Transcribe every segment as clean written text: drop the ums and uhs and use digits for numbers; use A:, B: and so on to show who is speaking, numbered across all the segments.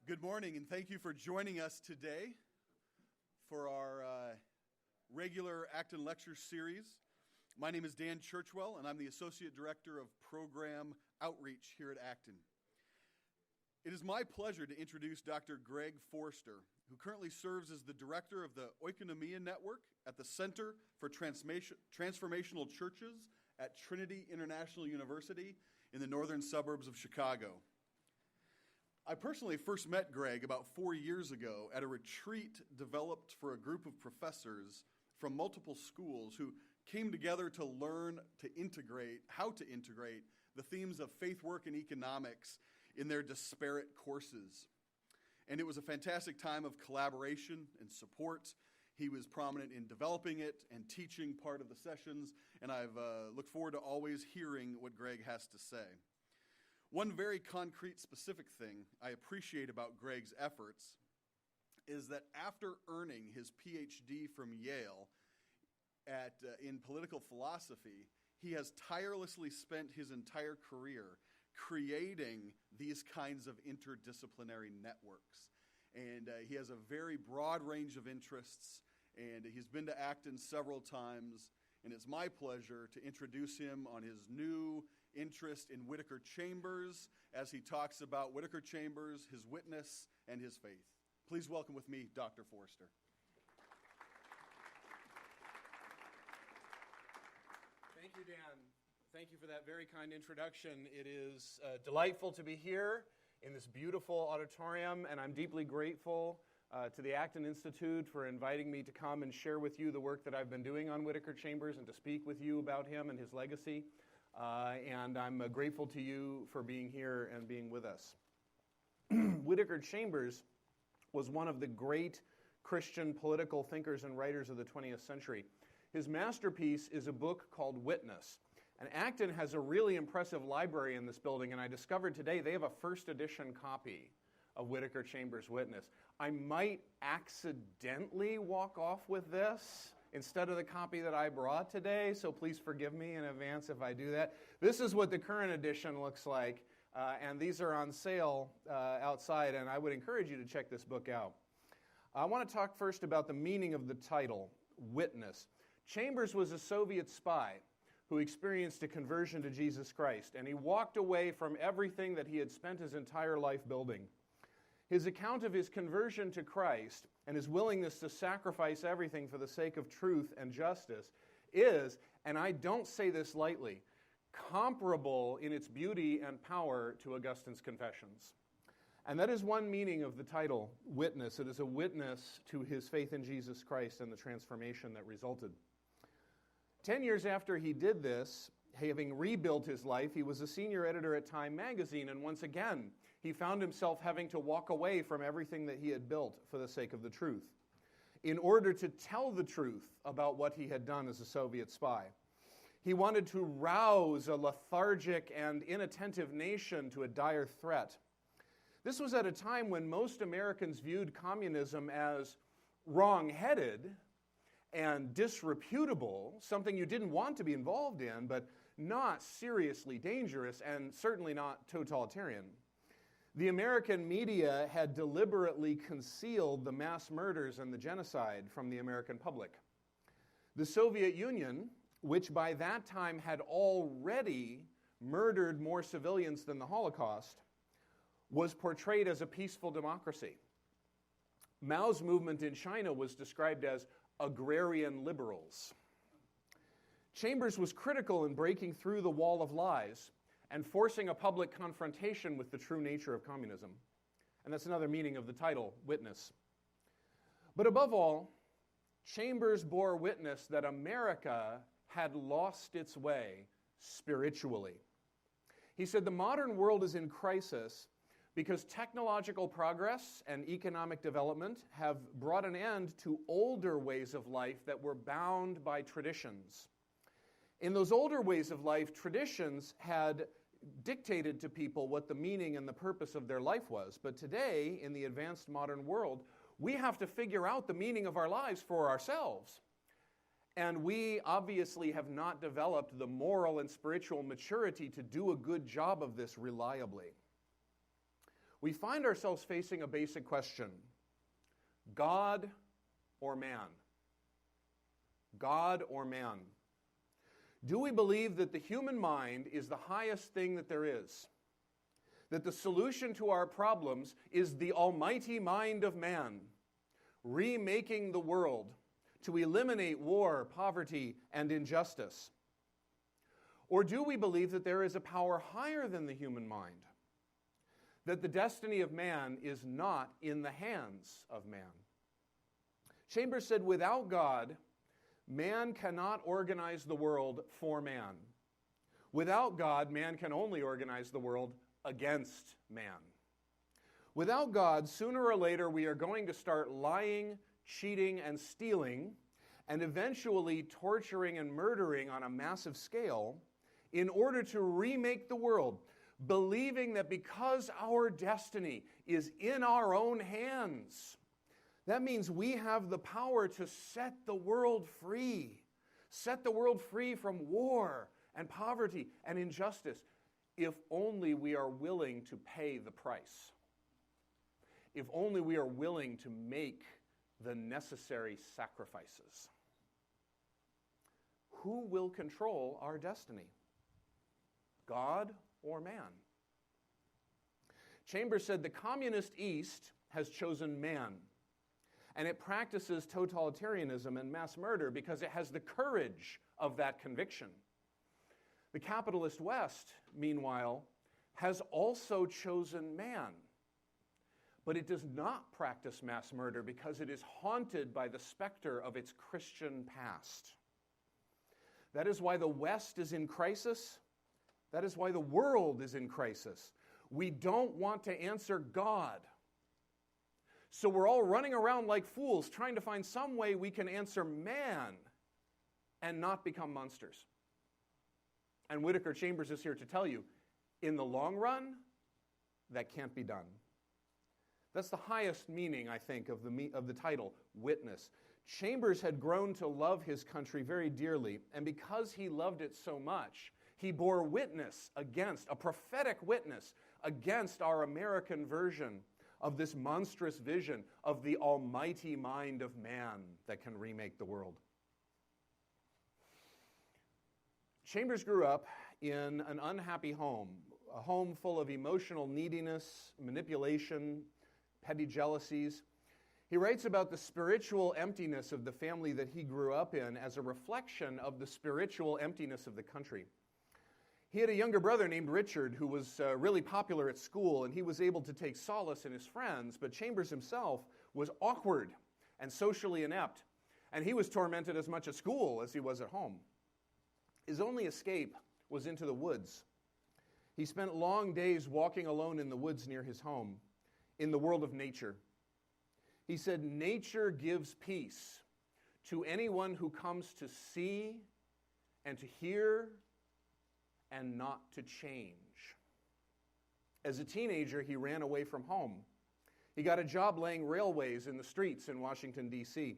A: Good morning, and thank you for joining us today for our regular Acton Lecture Series. My name is Dan Churchwell, and I'm the Associate Director of Program Outreach here at Acton. It is my pleasure to introduce Dr. Greg Forster, who currently serves as the Director of the Oikonomia Network at the Center for Transformational Churches at Trinity International University in the northern suburbs of Chicago. I personally first met Greg about 4 years ago at a retreat developed for a group of professors from multiple schools who came together to learn how to integrate the themes of faith work and economics in their disparate courses. And it was a fantastic time of collaboration and support. He was prominent in developing it and teaching part of the sessions, and I've looked forward to always hearing what Greg has to say. One very concrete, specific thing I appreciate about Greg's efforts is that after earning his PhD from Yale in political philosophy, he has tirelessly spent his entire career creating these kinds of interdisciplinary networks. And he has a very broad range of interests, and he's been to Acton several times, and it's my pleasure to introduce him on his new interest in Whittaker Chambers as he talks about Whittaker Chambers, his witness, and his faith. Please welcome with me Dr. Forster.
B: Thank you, Dan. Thank you for that very kind introduction. It is delightful to be here in this beautiful auditorium, and I'm deeply grateful to the Acton Institute for inviting me to come and share with you the work that I've been doing on Whittaker Chambers and to speak with you about him and his legacy. And I'm grateful to you for being here and being with us. Whittaker Chambers was one of the great Christian political thinkers and writers of the 20th century. His masterpiece is a book called Witness. And Acton has a really impressive library in this building, and I discovered today they have a first edition copy of Whittaker Chambers' Witness. I might accidentally walk off with this instead of the copy that I brought today, so please forgive me in advance if I do that. This is what the current edition looks like, and these are on sale outside, and I would encourage you to check this book out. I want to talk first about the meaning of the title, Witness. Chambers was a Soviet spy who experienced a conversion to Jesus Christ, and he walked away from everything that he had spent his entire life building. His account of his conversion to Christ and his willingness to sacrifice everything for the sake of truth and justice is, and I don't say this lightly, comparable in its beauty and power to Augustine's Confessions. And that is one meaning of the title, Witness. It is a witness to his faith in Jesus Christ and the transformation that resulted. 10 years after he did this, having rebuilt his life, he was a senior editor at Time magazine, and once again, he found himself having to walk away from everything that he had built for the sake of the truth, in order to tell the truth about what he had done as a Soviet spy. He wanted to rouse a lethargic and inattentive nation to a dire threat. This was at a time when most Americans viewed communism as wrong-headed and disreputable, something you didn't want to be involved in, but not seriously dangerous and certainly not totalitarian. The American media had deliberately concealed the mass murders and the genocide from the American public. The Soviet Union, which by that time had already murdered more civilians than the Holocaust, was portrayed as a peaceful democracy. Mao's movement in China was described as agrarian liberals. Chambers was critical in breaking through the wall of lies and forcing a public confrontation with the true nature of communism. And that's another meaning of the title, Witness. But above all, Chambers bore witness that America had lost its way spiritually. He said the modern world is in crisis because technological progress and economic development have brought an end to older ways of life that were bound by traditions. In those older ways of life, traditions had dictated to people what the meaning and the purpose of their life was. But today, in the advanced modern world, we have to figure out the meaning of our lives for ourselves. And we obviously have not developed the moral and spiritual maturity to do a good job of this reliably. we find ourselves facing a basic question: God or man? God or man? Do we believe that the human mind is the highest thing that there is? That the solution to our problems is the almighty mind of man, remaking the world to eliminate war, poverty, and injustice? Or do we believe that there is a power higher than the human mind? That the destiny of man is not in the hands of man? Chambers said, without God, man cannot organize the world for man. Without God, man can only organize the world against man. Without God, sooner or later, we are going to start lying, cheating, and stealing, and eventually torturing and murdering on a massive scale in order to remake the world, believing that because our destiny is in our own hands, that means we have the power to set the world free from war and poverty and injustice, if only we are willing to pay the price. If only we are willing to make the necessary sacrifices. Who will control our destiny? God or man? Chambers said the communist East has chosen man, and it practices totalitarianism and mass murder because it has the courage of that conviction. The capitalist West, meanwhile, has also chosen man, but it does not practice mass murder because it is haunted by the specter of its Christian past. That is why the West is in crisis. That is why the world is in crisis. We don't want to answer God. So we're all running around like fools trying to find some way we can answer man and not become monsters. And Whittaker Chambers is here to tell you, in the long run, that can't be done. That's the highest meaning, I think, of the title, Witness. Chambers had grown to love his country very dearly, and because he loved it so much, he bore witness against, a prophetic witness against our American version of this monstrous vision of the almighty mind of man that can remake the world. Chambers grew up in an unhappy home, a home full of emotional neediness, manipulation, petty jealousies. He writes about the spiritual emptiness of the family that he grew up in as a reflection of the spiritual emptiness of the country. He had a younger brother named Richard who was really popular at school, and he was able to take solace in his friends, but Chambers himself was awkward and socially inept, and he was tormented as much at school as he was at home. His only escape was into the woods. He spent long days walking alone in the woods near his home, in the world of nature. He said, nature gives peace to anyone who comes to see and to hear and not to change. As a teenager, he ran away from home. He got a job laying railways in the streets in Washington, D.C.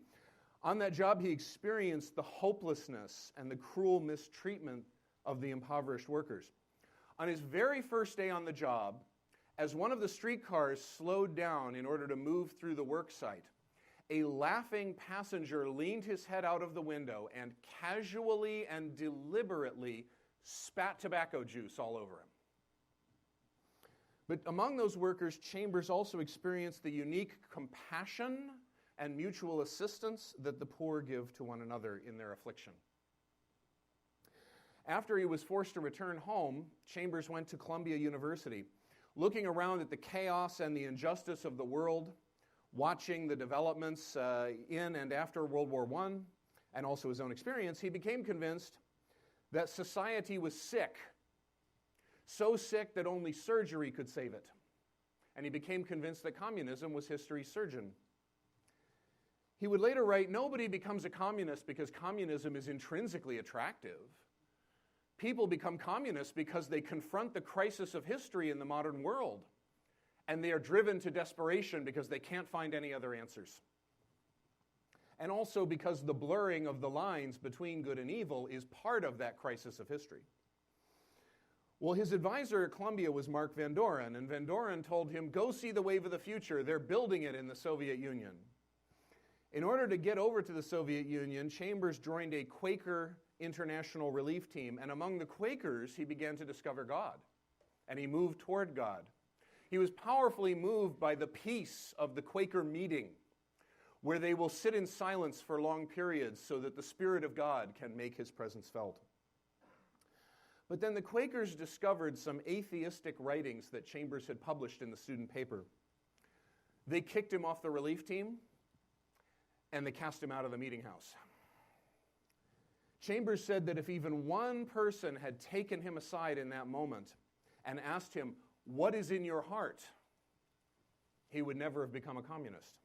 B: On that job, he experienced the hopelessness and the cruel mistreatment of the impoverished workers. On his very first day on the job, as one of the streetcars slowed down in order to move through the work site, a laughing passenger leaned his head out of the window and casually and deliberately spat tobacco juice all over him. But among those workers, Chambers also experienced the unique compassion and mutual assistance that the poor give to one another in their affliction. After he was forced to return home, Chambers went to Columbia University, looking around at the chaos and the injustice of the world, watching the developments in and after World War I, and also his own experience. He became convinced that society was sick, so sick that only surgery could save it. And he became convinced that communism was history's surgeon. He would later write, nobody becomes a communist because communism is intrinsically attractive. People become communists because they confront the crisis of history in the modern world, and they are driven to desperation because they can't find any other answers. And also because the blurring of the lines between good and evil is part of that crisis of history. Well, his advisor at Columbia was Mark Van Doren, and Van Doren told him, go see the wave of the future. They're building it in the Soviet Union. In order to get over to the Soviet Union, Chambers joined a Quaker international relief team, and among the Quakers, he began to discover God, and he moved toward God. He was powerfully moved by the peace of the Quaker meeting, where they will sit in silence for long periods so that the Spirit of God can make his presence felt. But then the Quakers discovered some atheistic writings that Chambers had published in the student paper. They kicked him off the relief team, and they cast him out of the meeting house. Chambers said that if even one person had taken him aside in that moment and asked him, what is in your heart? He would never have become a communist.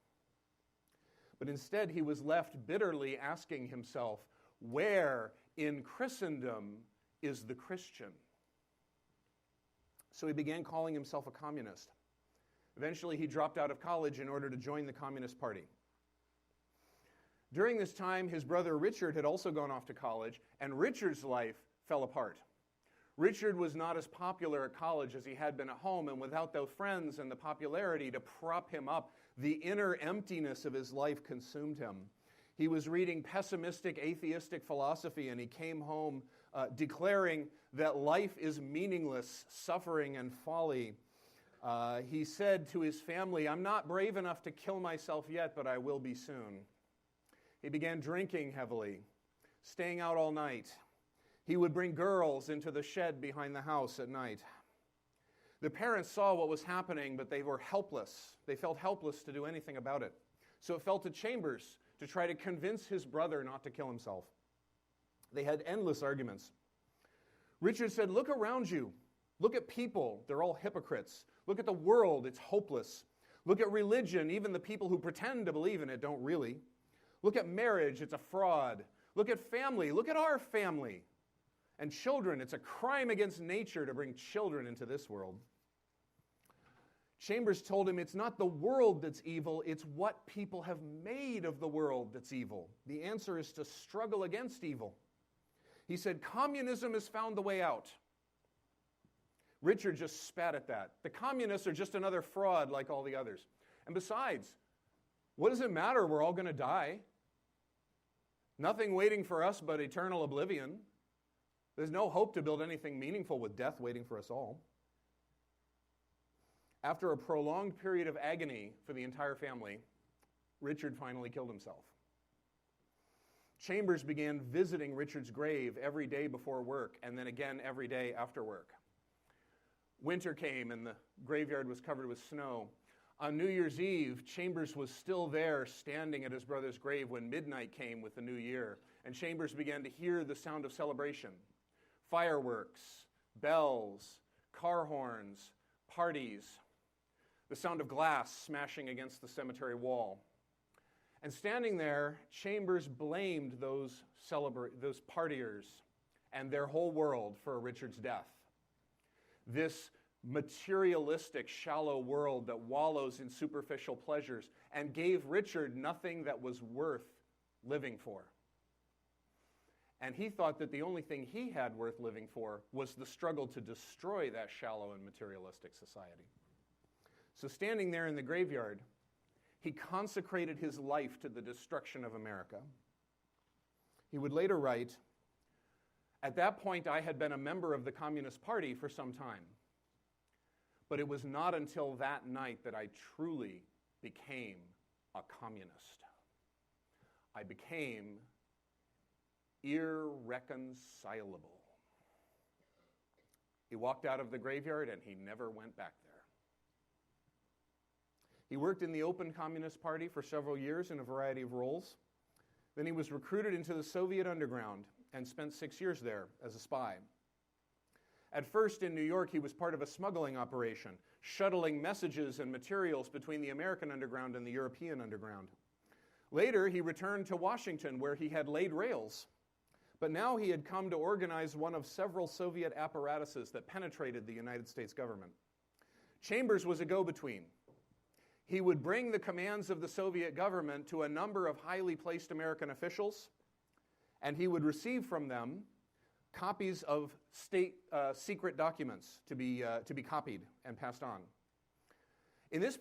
B: But instead, he was left bitterly asking himself, where in Christendom is the Christian? So he began calling himself a communist. Eventually, he dropped out of college in order to join the Communist Party. During this time, his brother Richard had also gone off to college, and Richard's life fell apart. Richard was not as popular at college as he had been at home, and without those friends and the popularity to prop him up, the inner emptiness of his life consumed him. He was reading pessimistic, atheistic philosophy, and he came home declaring that life is meaningless, suffering, and folly. He said to his family, I'm not brave enough to kill myself yet, but I will be soon. He began drinking heavily, staying out all night. He would bring girls into the shed behind the house at night. The parents saw what was happening, but they were helpless. They felt helpless to do anything about it. So it fell to Chambers to try to convince his brother not to kill himself. They had endless arguments. Richard said, look around you. Look at people. They're all hypocrites. Look at the world. It's hopeless. Look at religion. Even the people who pretend to believe in it don't really. Look at marriage. It's a fraud. Look at family. Look at our family. And children. It's a crime against nature to bring children into this world. Chambers told him it's not the world that's evil, it's what people have made of the world that's evil. The answer is to struggle against evil. He said, communism has found the way out. Richard just spat at that. The communists are just another fraud like all the others. And besides, what does it matter? We're all going to die. Nothing waiting for us but eternal oblivion. There's no hope to build anything meaningful with death waiting for us all. After a prolonged period of agony for the entire family, Richard finally killed himself. Chambers began visiting Richard's grave every day before work and then again every day after work. Winter came and the graveyard was covered with snow. On New Year's Eve, Chambers was still there standing at his brother's grave when midnight came with the new year, and Chambers began to hear the sound of celebration. Fireworks, bells, car horns, parties, the sound of glass smashing against the cemetery wall. And standing there, Chambers blamed those partiers and their whole world for Richard's death. This materialistic, shallow world that wallows in superficial pleasures and gave Richard nothing that was worth living for. And he thought that the only thing he had worth living for was the struggle to destroy that shallow and materialistic society. So standing there in the graveyard, he consecrated his life to the destruction of America. He would later write, at that point I had been a member of the Communist Party for some time, but it was not until that night that I truly became a communist. I became irreconcilable. He walked out of the graveyard and he never went back there. He worked in the Open Communist Party for several years in a variety of roles. Then he was recruited into the Soviet underground and spent 6 years there as a spy. At first in New York, he was part of a smuggling operation, shuttling messages and materials between the American underground and the European underground. Later, he returned to Washington, where he had laid rails. But now he had come to organize one of several Soviet apparatuses that penetrated the United States government. Chambers was a go-between. He would bring the commands of the Soviet government to a number of highly placed American officials, and he would receive from them copies of state secret documents to be copied and passed on. In this